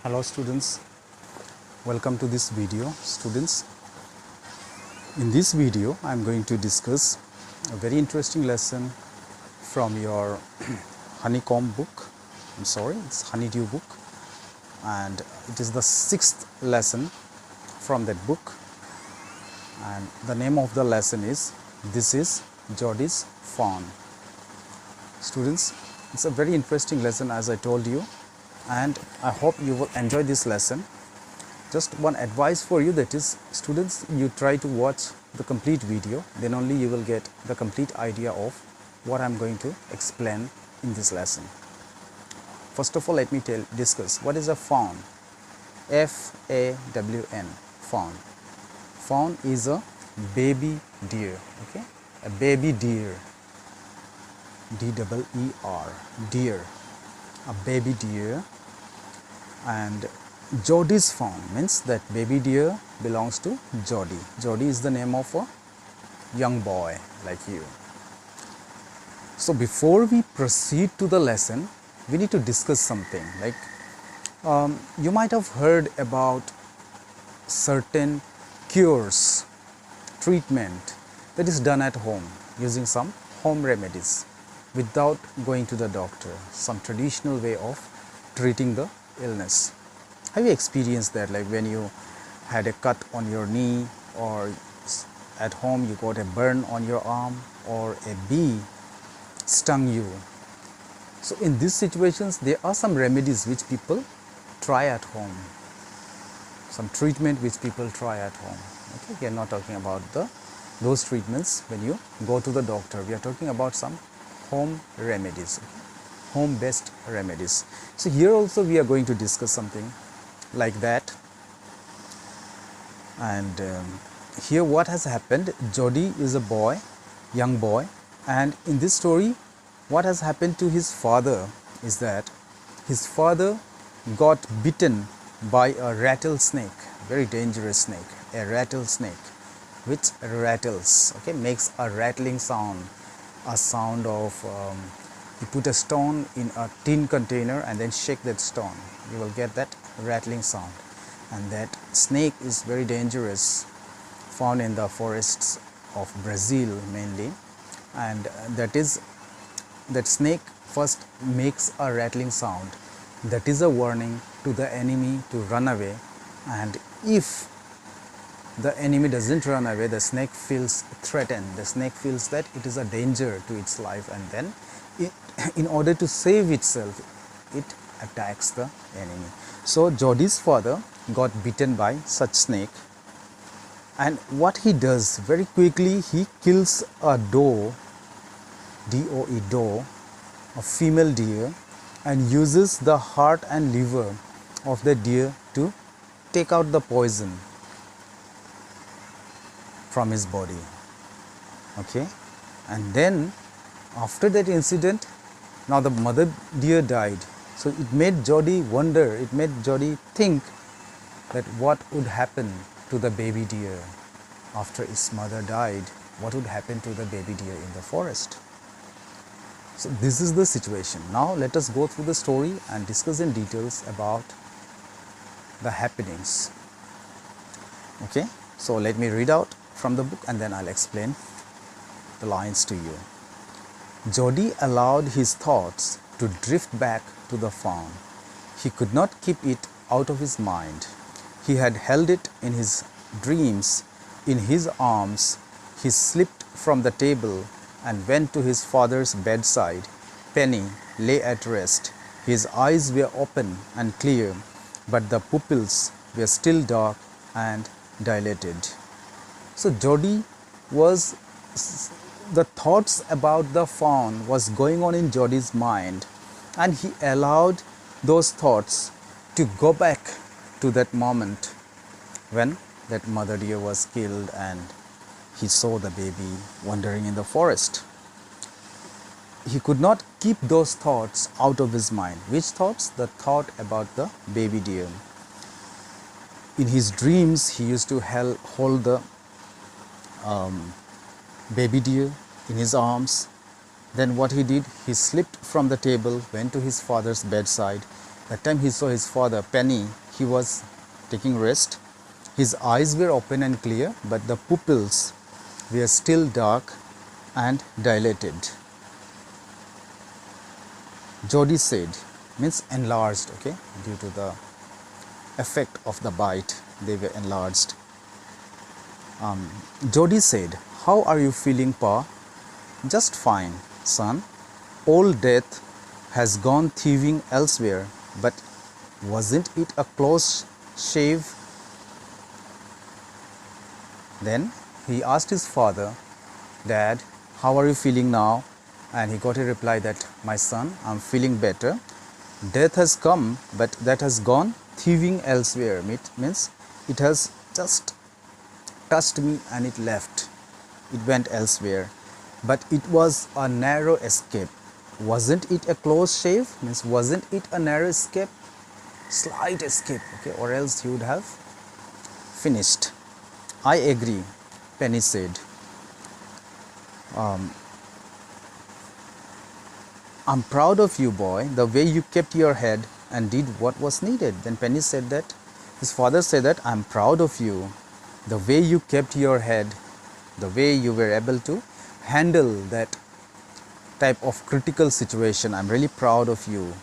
Hello students, welcome to this video. Students, in this video I am going to discuss a very interesting lesson from your honeycomb book. It's honeydew book, and it is the 6th lesson from that book, and the name of the lesson is This is Jody'S Fawn. Students, it's a very interesting lesson, as I told you, and I hope you will enjoy this lesson. Just one advice for you, that is, students, you try to watch the complete video, then only you will get the complete idea of what I am going to explain in this lesson. First of all, let me discuss what is a fawn. F-A-W-N, fawn. Fawn is a baby deer, okay, a baby deer, D-E-E-R, deer, a baby deer. And Jody'S Fawn means that baby deer belongs to Jody. Jody is the name of a young boy like you. So before we proceed to the lesson, we need to discuss something. Like you might have heard about certain cures, treatment that is done at home using some home remedies without going to the doctor, some traditional way of treating the illness. Have you experienced that? Like when you had a cut on your knee, or at home you got a burn on your arm, or a bee stung you. So in these situations, there are some remedies which people try at home, some treatment which people try at home. Okay, we are not talking about those treatments when you go to the doctor. We are talking about some home remedies, home based remedies. So here also we are going to discuss something like that. And here what has happened, Jody is a boy, young boy, and in this story what has happened to his father is that his father got bitten by a rattlesnake, very dangerous snake, a rattlesnake which rattles, okay, makes a rattling sound, a sound of you put a stone in a tin container and then shake that stone, you will get that rattling sound. And that snake is very dangerous, found in the forests of Brazil mainly. And that snake first makes a rattling sound. That is a warning to the enemy to run away, and if the enemy doesn't run away, the snake feels threatened, the snake feels that it is a danger to its life, and then in order to save itself, it attacks the enemy. So Jody's father got bitten by such snake, and what he does, very quickly he kills a doe, D-O-E, doe, a female deer, and uses the heart and liver of the deer to take out the poison from his body. Okay, and then after that incident, now the mother deer died. So it made Jody wonder, it made Jody think that what would happen to the baby deer after its mother died, what would happen to the baby deer in the forest. So this is the situation. Now let us go through the story and discuss in details about the happenings. Okay, so let me read out from the book and then I'll explain the lines to you. Jody allowed his thoughts to drift back to the fawn. He could not keep it out of his mind. He had held it in his dreams, in his arms. He slipped from the table and went to his father's bedside. Penny lay at rest. His eyes were open and clear, but the pupils were still dark and dilated. So Jody was, the thoughts about the fawn was going on in Jody's mind, and he allowed those thoughts to go back to that moment when that mother deer was killed and he saw the baby wandering in the forest. He could not keep those thoughts out of his mind. Which thoughts? The thought about the baby deer. In his dreams, he used to hold the baby deer in his arms. Then what he did, he slipped from the table, went to his father's bedside. That time he saw his father, Penny, he was taking rest. His eyes were open and clear, but the pupils were still dark and dilated. Jody said, means enlarged, okay, due to the effect of the bite, they were enlarged. Jody said, "How are you feeling, Pa?" "Just fine, son. Old Death has gone thieving elsewhere, but wasn't it a close shave?" Then he asked his father, "Dad, how are you feeling now?" And he got a reply that, "My son, I'm feeling better. Death has come, but that has gone thieving elsewhere." Means it has just touched me and it left. It went elsewhere. But it was a narrow escape. Wasn't it a close shave? Means wasn't it a narrow escape? Slight escape, okay, or else he would have finished. "I agree," Penny said. "I'm proud of you, boy, the way you kept your head and did what was needed." Then Penny said that, his father said that, "I'm proud of you, the way you kept your head, the way you were able to handle that type of critical situation. I'm really proud of you.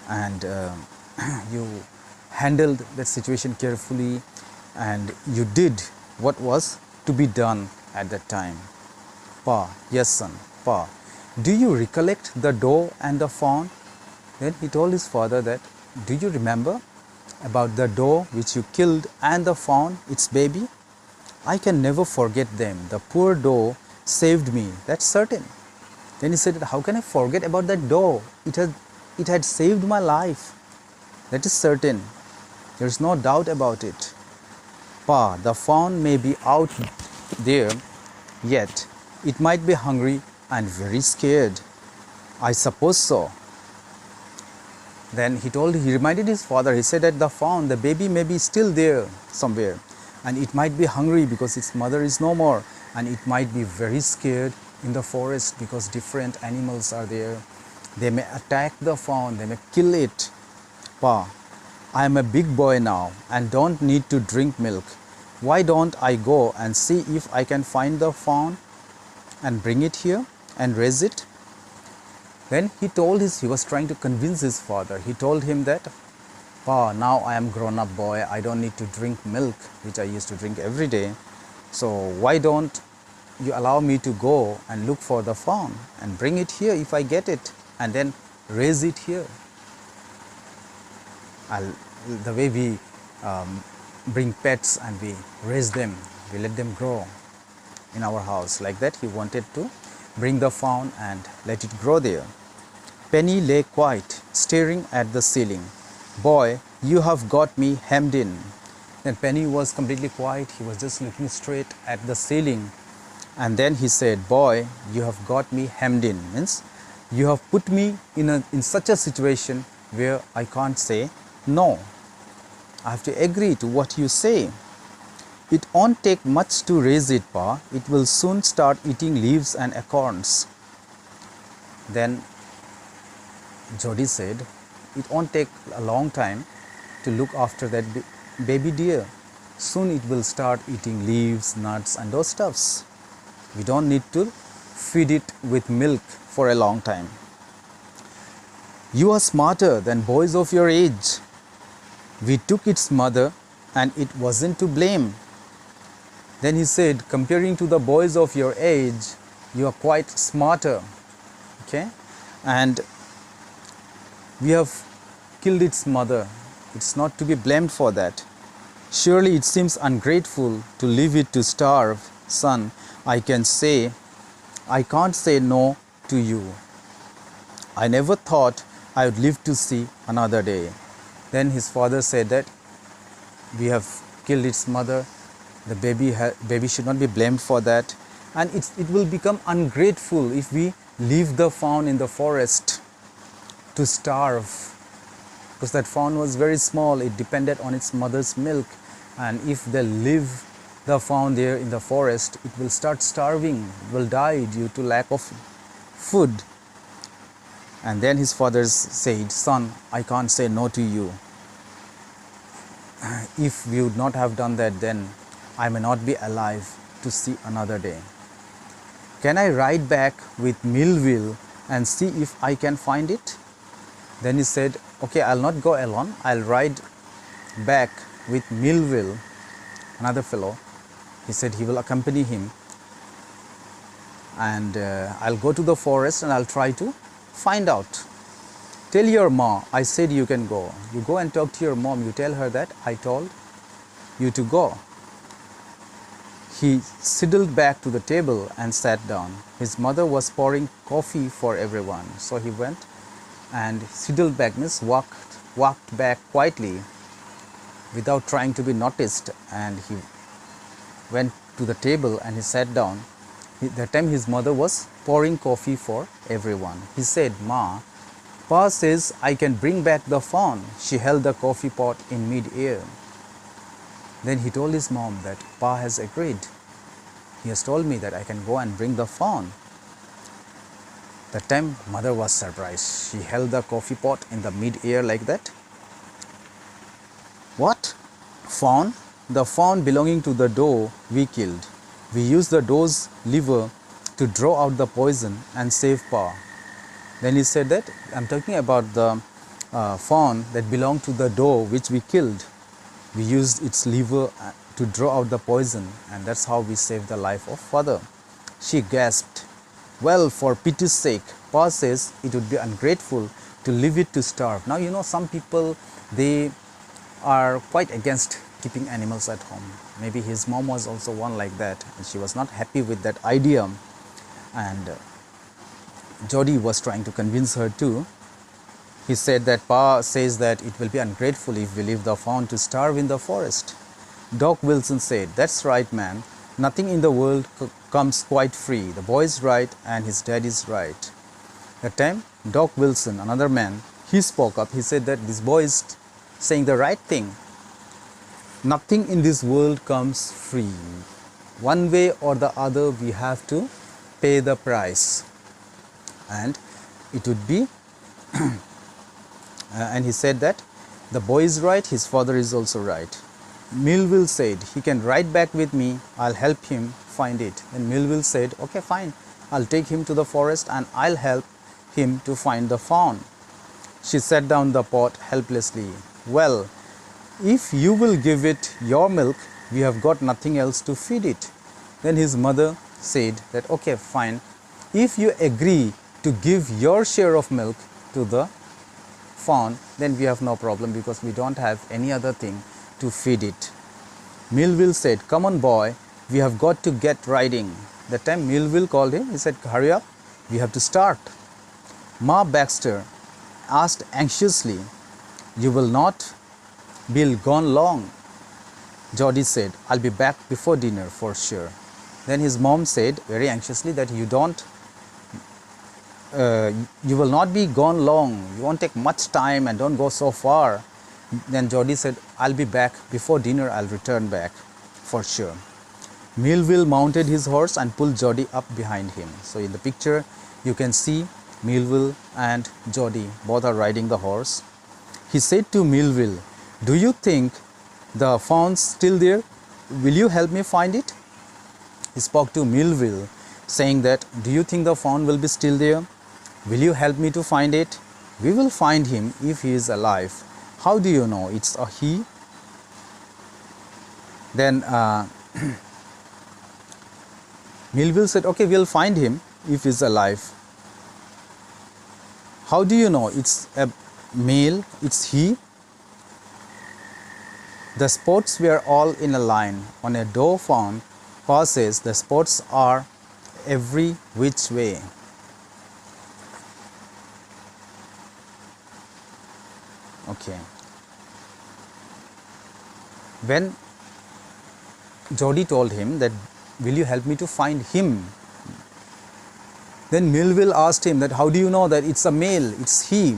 And you handled that situation carefully and you did what was to be done at that time." "Pa, yes son, Pa, do you recollect the doe and the fawn?" Then he told his father that, "Do you remember about the doe which you killed and the fawn, its baby? I can never forget them. The poor doe saved me, that's certain." Then he said, "How can I forget about that doe? It had saved my life. That is certain. There is no doubt about it. Pa, the fawn may be out there yet. It might be hungry and very scared." "I suppose so." Then he reminded his father, he said that the fawn, the baby may be still there somewhere and it might be hungry because its mother is no more, and it might be very scared in the forest because different animals are there. They may attack the fawn, they may kill it. Pa, I am a big boy now and don't need to drink milk. Why don't I go and see if I can find the fawn and bring it here and raise it?" Then he was trying to convince his father. He told him that, "Pa, now I am grown up boy, I don't need to drink milk which I used to drink every day. So why don't you allow me to go and look for the fawn and bring it here if I get it and then raise it here. The way we bring pets and we raise them, we let them grow in our house, like that he wanted to bring the fawn and let it grow there." Penny lay quiet, staring at the ceiling. "Boy, you have got me hemmed in." Then Penny was completely quiet. He was just looking straight at the ceiling. And then he said, "Boy, you have got me hemmed in." Means you have put me in such a situation where I can't say no. I have to agree to what you say. "It won't take much to raise it, Pa. It will soon start eating leaves and acorns." Then Jody said, "It won't take a long time to look after that baby deer. Soon it will start eating leaves, nuts and those stuffs. We don't need to feed it with milk for a long time." "You are smarter than boys of your age. We took its mother and it wasn't to blame." Then he said, comparing to the boys of your age, you are quite smarter. Okay? And we have killed its mother. It's not to be blamed for that. Surely it seems ungrateful to leave it to starve. Son, I can't say no to you. I never thought I would live to see another day. Then his father said that we have killed its mother. The baby should not be blamed for that. And it will become ungrateful if we leave the fawn in the forest to starve. Because that fawn was very small. It depended on its mother's milk. And if they leave the fawn there in the forest, it will start starving. It will die due to lack of food. And then his father said, son, I can't say no to you. If we would not have done that, then I may not be alive to see another day. Can I ride back with Millville and see if I can find it? Then he said, okay, I'll not go alone. I'll ride back with Millville, another fellow. He said he will accompany him, and I'll go to the forest and I'll try to find out. Tell your mom I said you can go. You go and talk to your mom. You tell her that I told you to go. He sidled back to the table and sat down. His mother was pouring coffee for everyone. So he went and sidled back, means walked back quietly without trying to be noticed, and he went to the table and he sat down. That time his mother was pouring coffee for everyone. He said, Ma, Pa says I can bring back the fawn. She held the coffee pot in mid-air. Then he told his mom that Pa has agreed. He has told me that I can go and bring the fawn. That time mother was surprised. She held the coffee pot in the mid-air like that. What? Fawn? The fawn belonging to the doe we killed. We used the doe's liver to draw out the poison and save Pa. Then he said that I'm talking about the fawn that belonged to the doe which we killed. We used its liver to draw out the poison, and that's how we saved the life of father. She gasped. Well, for pity's sake, Pa says it would be ungrateful to leave it to starve. Now, you know, some people, they are quite against keeping animals at home. Maybe his mom was also one like that, and she was not happy with that idea. And Jody was trying to convince her too. He said that Pa says that it will be ungrateful if we leave the fawn to starve in the forest. Doc Wilson said, that's right, man. Nothing in the world comes quite free. The boy is right and his dad is right. That time, Doc Wilson, another man, he spoke up. He said that this boy is saying the right thing. Nothing in this world comes free. One way or the other, we have to pay the price. And it would be, and he said that the boy is right, his father is also right. Millville said, he can ride back with me, I'll help him find it. And Millville said, okay, fine, I'll take him to the forest and I'll help him to find the fawn. She set down the pot helplessly. Well, if you will give it your milk, we have got nothing else to feed it. Then his mother said that, okay, fine, if you agree to give your share of milk to the fawn, then we have no problem because we don't have any other thing to feed it. Millville said, come on boy, we have got to get riding. That time Millville called him. He said, hurry up, we have to start. Ma Baxter asked anxiously, you will not be gone long? Jody said, I'll be back before dinner for sure. Then his mom said very anxiously that you will not be gone long, you won't take much time and don't go so far. Then Jody said, I'll be back before dinner, I'll return back for sure. Millville mounted his horse and pulled Jody up behind him. So in the picture you can see Millville and Jody both are riding the horse. He said to Millville, do you think the fawn's still there? Will you help me find it? He spoke to Millville saying that, do you think the fawn will be still there? Will you help me to find it? We will find him if he is alive. How do you know it's a he? Then Millville said, okay, we'll find him if he's alive. How do you know it's a male, it's he? The spots were all in a line. On a doe fawn, Pa says the spots are every which way. Okay. When Jody told him that, will you help me to find him? Then Millville asked him that, how do you know that it's a male, it's he?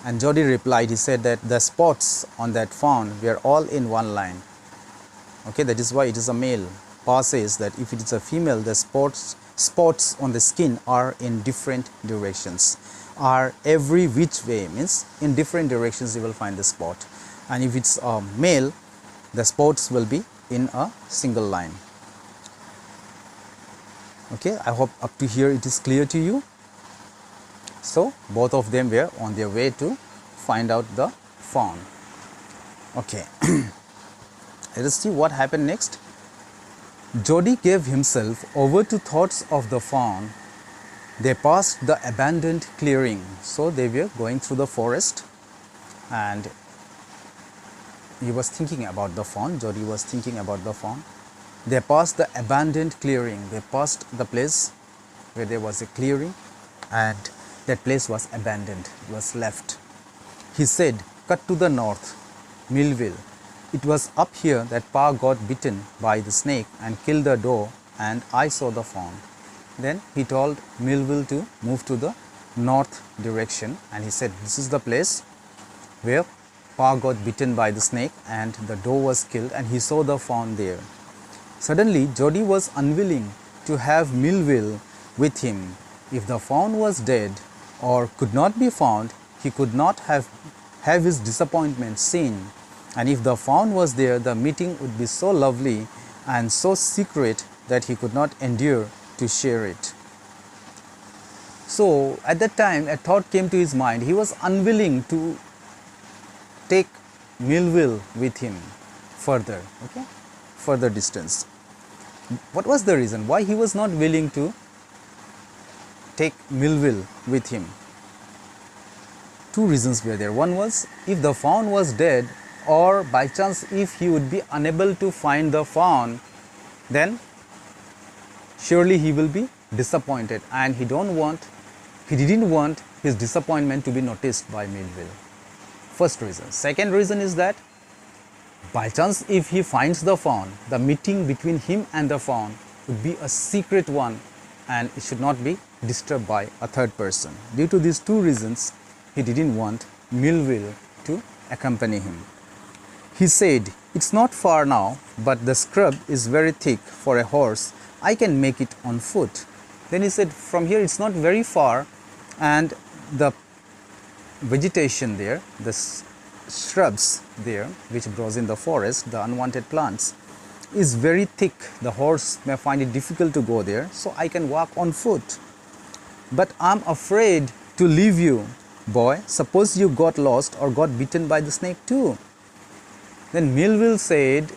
And Jody replied, he said that the spots on that fawn were all in one line. Okay, that is why it is a male. Pa says that if it is a female, the spots on the skin are in different directions. are every which way, means in different directions you will find the spot, and if it's a male, the spots will be in a single line. Okay, I hope up to here it is clear to you. So both of them were on their way to find out the fawn. Okay, let us see what happened next. Jody gave himself over to thoughts of the fawn. They passed the abandoned clearing. So they were going through the forest and he was thinking about the fawn. Jody was thinking about the fawn. They passed the abandoned clearing. They passed the place where there was a clearing and that place was abandoned, it was left. He said, cut to the north, Millville. It was up here that Pa got bitten by the snake and killed the doe, and I saw the fawn. Then he told Millville to move to the north direction, and he said, this is the place where Pa got bitten by the snake and the doe was killed, and he saw the fawn there. Suddenly, Jody was unwilling to have Millville with him. If the fawn was dead or could not be found, he could not have his disappointment seen. And if the fawn was there, the meeting would be so lovely and so secret that he could not endure to share it. So at that time a thought came to his mind. He was unwilling to take Millville with him further, further distance. What was the reason why he was not willing to take Millville with him? Two reasons were there. One was, if the fawn was dead, or by chance if he would be unable to find the fawn, then surely he will be disappointed, and he didn't want his disappointment to be noticed by Millville. First reason. Second reason is that by chance if he finds the fawn, the meeting between him and the fawn would be a secret one and it should not be disturbed by a third person. Due to these two reasons, he didn't want Millville to accompany him. He said, it's not far now, but the scrub is very thick for a horse. I can make it on foot. Then he said, from here it's not very far, and the vegetation there, the shrubs there which grows in the forest, the unwanted plants, is very thick. The horse may find it difficult to go there, so I can walk on foot. But I'm afraid to leave you, boy. Suppose you got lost or got bitten by the snake too. Then Millville said,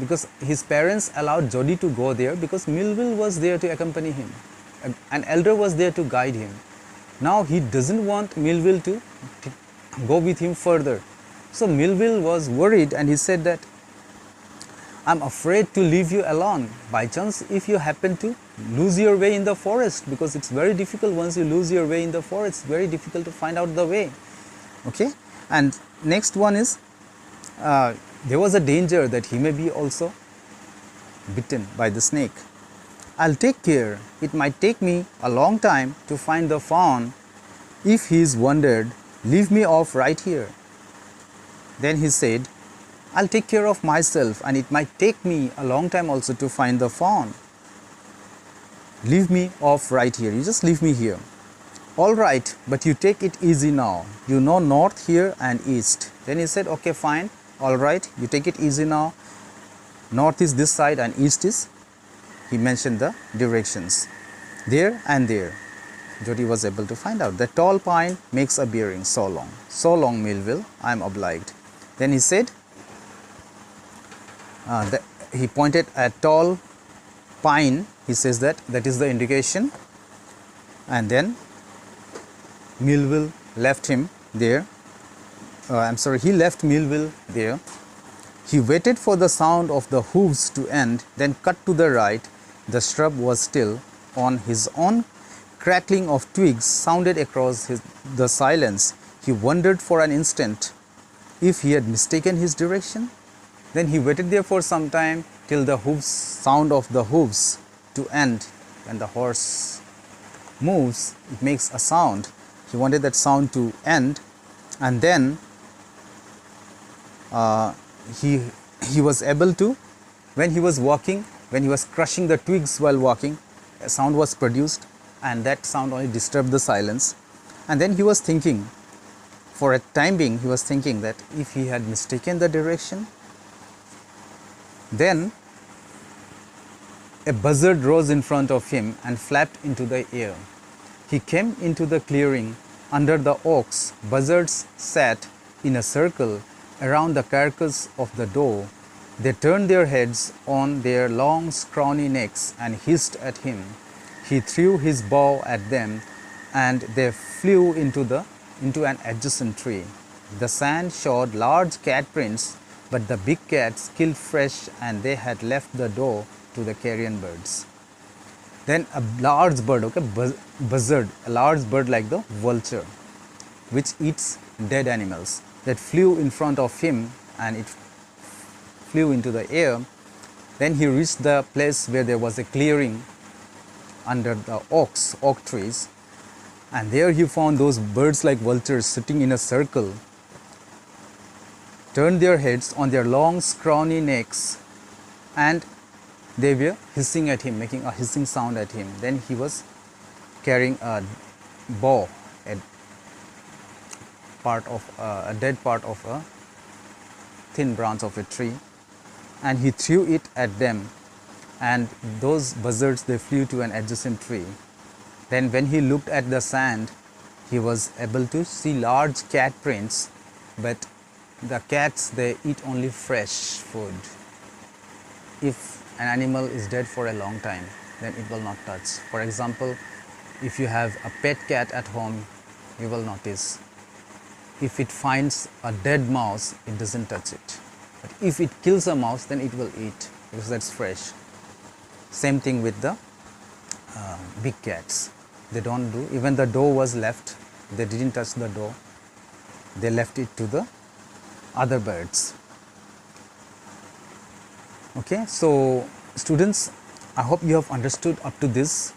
because his parents allowed Jody to go there because Millville was there to accompany him. An elder was there to guide him. Now he doesn't want Millville to go with him further. So Millville was worried and he said that, I'm afraid to leave you alone. By chance if you happen to lose your way in the forest, because it's very difficult once you lose your way in the forest, it's very difficult to find out the way. Okay, and next one is, there was a danger that he may be also bitten by the snake. I'll take care. It might take me a long time to find the fawn. If he's wandered, leave me off right here. Then he said, I'll take care of myself, and it might take me a long time also to find the fawn. Leave me off right here. You just leave me here. All right, but you take it easy now. You know north here and east. Then he said, okay, fine. All right, you take it easy now. North is this side and east is, he mentioned the directions. There and there. Jody was able to find out. The tall pine makes a bearing so long. So long, Millville, I am obliged. Then he said, he pointed at tall pine. He says that is the indication. And then Millville left him there. He left Millville there. He waited for the sound of the hooves to end, then cut to the right. The shrub was still. On his own crackling of twigs sounded across the silence. He wondered for an instant if he had mistaken his direction. Then he waited there for some time till the sound of the hooves to end. When the horse moves, it makes a sound. He wanted that sound to end, and then he was able to, when he was walking, when he was crushing the twigs while walking, a sound was produced, and that sound only disturbed the silence. And then he was thinking, for a time being, he was thinking that if he had mistaken the direction, then a buzzard rose in front of him and flapped into the air. He came into the clearing under the oaks. Buzzards sat in a circle around the carcass of the doe. They turned their heads on their long scrawny necks and hissed at him. He threw his bow at them and they flew into an adjacent tree. The sand showed large cat prints, but the big cats killed fresh and they had left the doe to the carrion birds. Then a large bird, buzzard, a large bird like the vulture, which eats dead animals, that flew in front of him and it flew into the air. Then he reached the place where there was a clearing under the oak trees, and there he found those birds like vultures sitting in a circle, turned their heads on their long scrawny necks, and they were hissing at him, making a hissing sound at him. Then he was carrying a bow, a dead part of a thin branch of a tree, and he threw it at them, and those buzzards, they flew to an adjacent tree. Then when he looked at the sand, he was able to see large cat prints, but the cats, they eat only fresh food. If an animal is dead for a long time, then it will not touch. For example, if you have a pet cat at home, you will notice if it finds a dead mouse, it doesn't touch it. But if it kills a mouse, then it will eat because that's fresh. Same thing with the big cats. They don't do, even the doe was left, they didn't touch the doe, they left it to the other birds. Okay, so students, I hope you have understood up to this.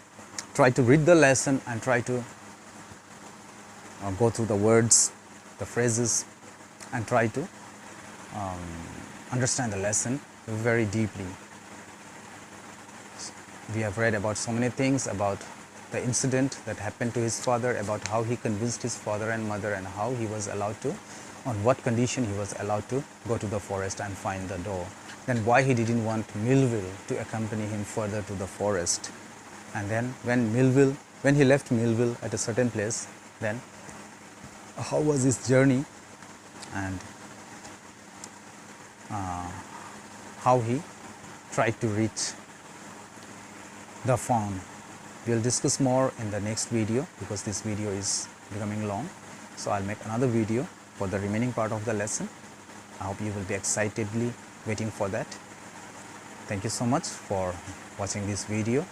Try to read the lesson and try to go through the words, the phrases, and try to understand the lesson very deeply. We have read about so many things, about the incident that happened to his father, about how he convinced his father and mother, and how he was allowed to, on what condition he was allowed to go to the forest and find the doe. Then why he didn't want Millville to accompany him further to the forest. And then when he left Millville at a certain place, then how was his journey, and how he tried to reach the fawn. We will discuss more in the next video because this video is becoming long. So I'll make another video for the remaining part of the lesson. I hope you will be excitedly waiting for that. Thank you so much for watching this video.